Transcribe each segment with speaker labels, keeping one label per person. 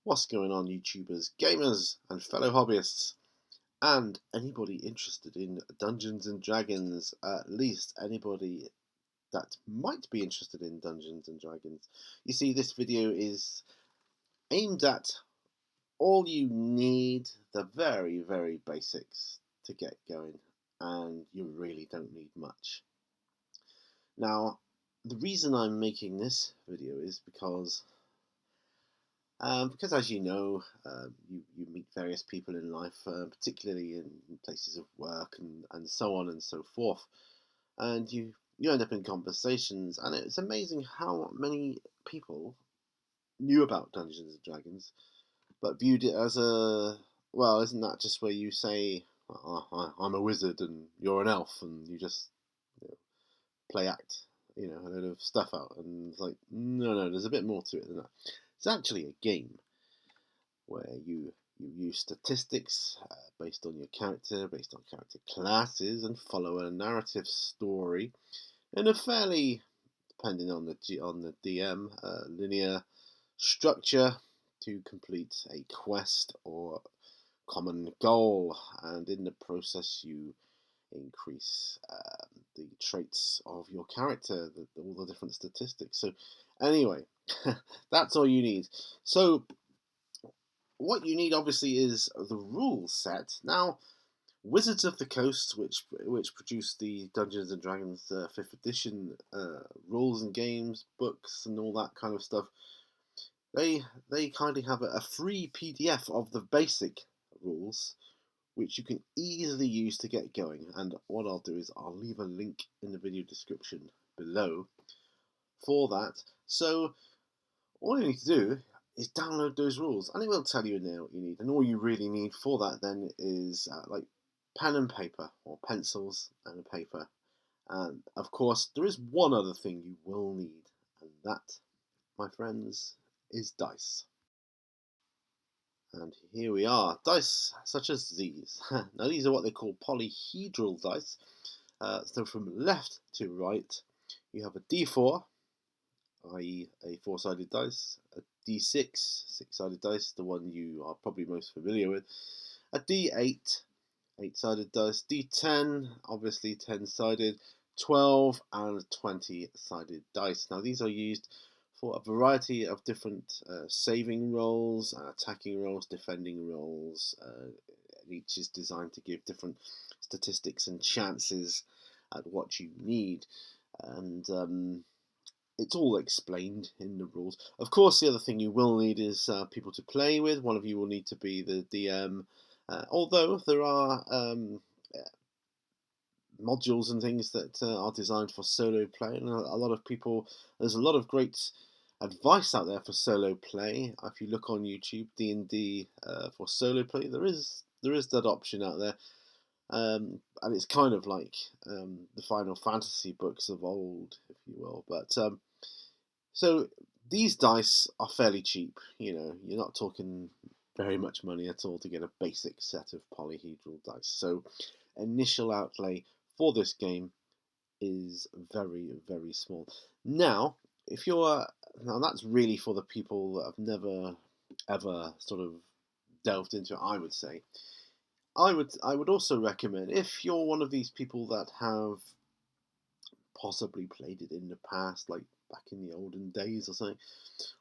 Speaker 1: What's going on, YouTubers, gamers, and fellow hobbyists, and anybody interested in Dungeons and Dragons, at least anybody that might be interested in Dungeons and Dragons. You see, this video is aimed at all you need, the very, very basics to get going, and you really don't need much. Now, the reason I'm making this video is because as you know, you meet various people in life, particularly in places of work and so on and so forth, and you end up in conversations, and it's amazing how many people knew about Dungeons and Dragons, but viewed it as well, isn't that just where you say, I'm a wizard and you're an elf, and you just play act, a load of stuff out, and it's like, no, there's a bit more to it than that. It's actually a game where you use statistics based on your character, based on character classes, and follow a narrative story in a fairly, depending on the DM, linear structure to complete a quest or common goal, and in the process you increase the traits of your character, all the different statistics. So anyway, that's all you need. So what you need obviously is the rule set. Now, Wizards of the Coast, which produced the Dungeons and Dragons 5th edition rules and games books and all that kind of stuff, they kindly have a free PDF of the basic rules, which you can easily use to get going. And what I'll do is I'll leave a link in the video description below for that. So all you need to do is download those rules, and it will tell you in there what you need. And all you really need for that then is like pen and paper, or pencils and a paper. And of course, there is one other thing you will need, and that, my friends, is dice. And here we are, dice such as these. Now these are what they call polyhedral dice. So from left to right, you have a D4, i.e. a 4-sided dice, a D6, 6-sided dice, the one you are probably most familiar with, a D8, 8-sided dice, D10, obviously 10-sided, 12 and 20-sided dice. Now these are used for a variety of different saving rolls, attacking rolls, defending rolls. Each is designed to give different statistics and chances at what you need, and it's all explained in the rules. Of course, the other thing you will need is people to play with. One of you will need to be the DM, although there are modules and things that are designed for solo play, and a lot of people, there's a lot of great advice out there for solo play. If you look on YouTube, D&D for solo play, there is that option out there, and it's kind of like the Final Fantasy books of old, if you will. But so these dice are fairly cheap. You're not talking very much money at all to get a basic set of polyhedral dice. So initial outlay for this game is very, very small. Now, now that's really for the people that have never ever sort of delved into it, I would say. I would also recommend, if you're one of these people that have possibly played it in the past, like back in the olden days or something,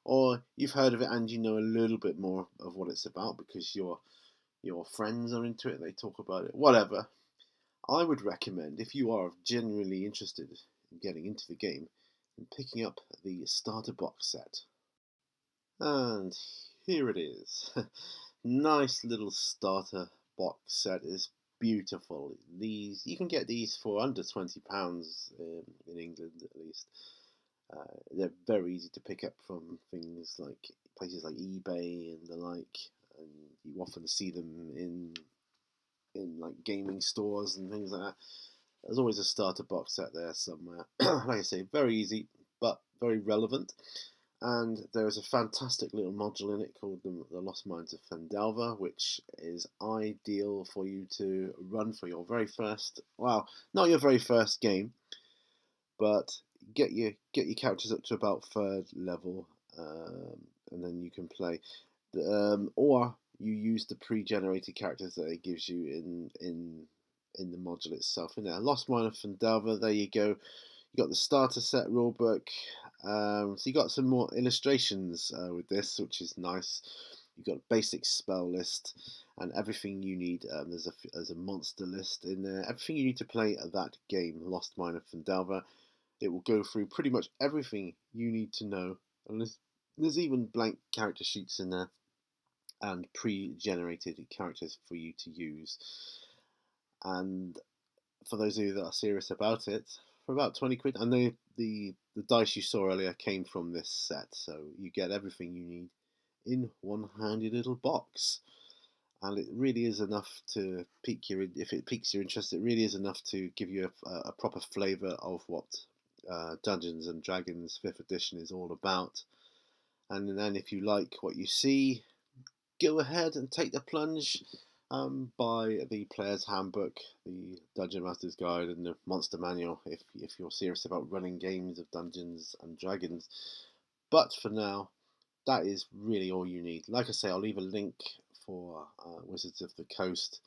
Speaker 1: or you've heard of it and you know a little bit more of what it's about because your friends are into it, they talk about it, whatever, I would recommend, if you are genuinely interested in getting into the game, in picking up the starter box set. And here it is. Nice little starter box set. Is beautiful. These, you can get these for under £20 in England at least. They're very easy to pick up from things like places like eBay and the like, and you often see them in like gaming stores and things like that. There's always a starter box set there somewhere. Like I say, very easy but very relevant. And there is a fantastic little module in it called the Lost Mines of Fendelver, which is ideal for you to run for your very first, well, not your very first game, but get your characters up to about 3rd level, and then you can play. or you use the pre-generated characters that it gives you in the module itself. In there, Lost Mine of Fandelver. There you go. You got the starter set rulebook. So you got some more illustrations with this, which is nice. You got a basic spell list and everything you need. There's a monster list in there. Everything you need to play that game, Lost Mine of Fandelver. It will go through pretty much everything you need to know, and there's even blank character sheets in there and pre-generated characters for you to use. And for those of you that are serious about it, for about 20 quid, and the dice you saw earlier came from this set, so you get everything you need in one handy little box. And it really is enough to pique your, if it piques your interest, it really is enough to give you a proper flavour of what Dungeons and Dragons 5th edition is all about. And then if you like what you see, go ahead and take the plunge. Buy the Player's Handbook, the Dungeon Master's Guide, and the Monster Manual if you're serious about running games of Dungeons and Dragons. But for now, that is really all you need. Like I say, I'll leave a link for Wizards of the Coast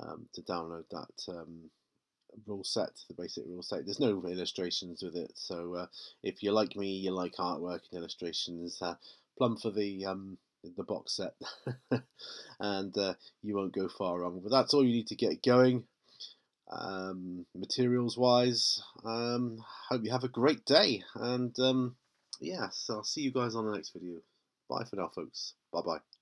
Speaker 1: to download that rule set, the basic rule set. There's no illustrations with it, so if you like me, you like artwork and illustrations, plumb for the box set, and you won't go far wrong. But that's all you need to get going. Materials wise, hope you have a great day, and yeah, so I'll see you guys on the next video. Bye for now, folks. Bye bye.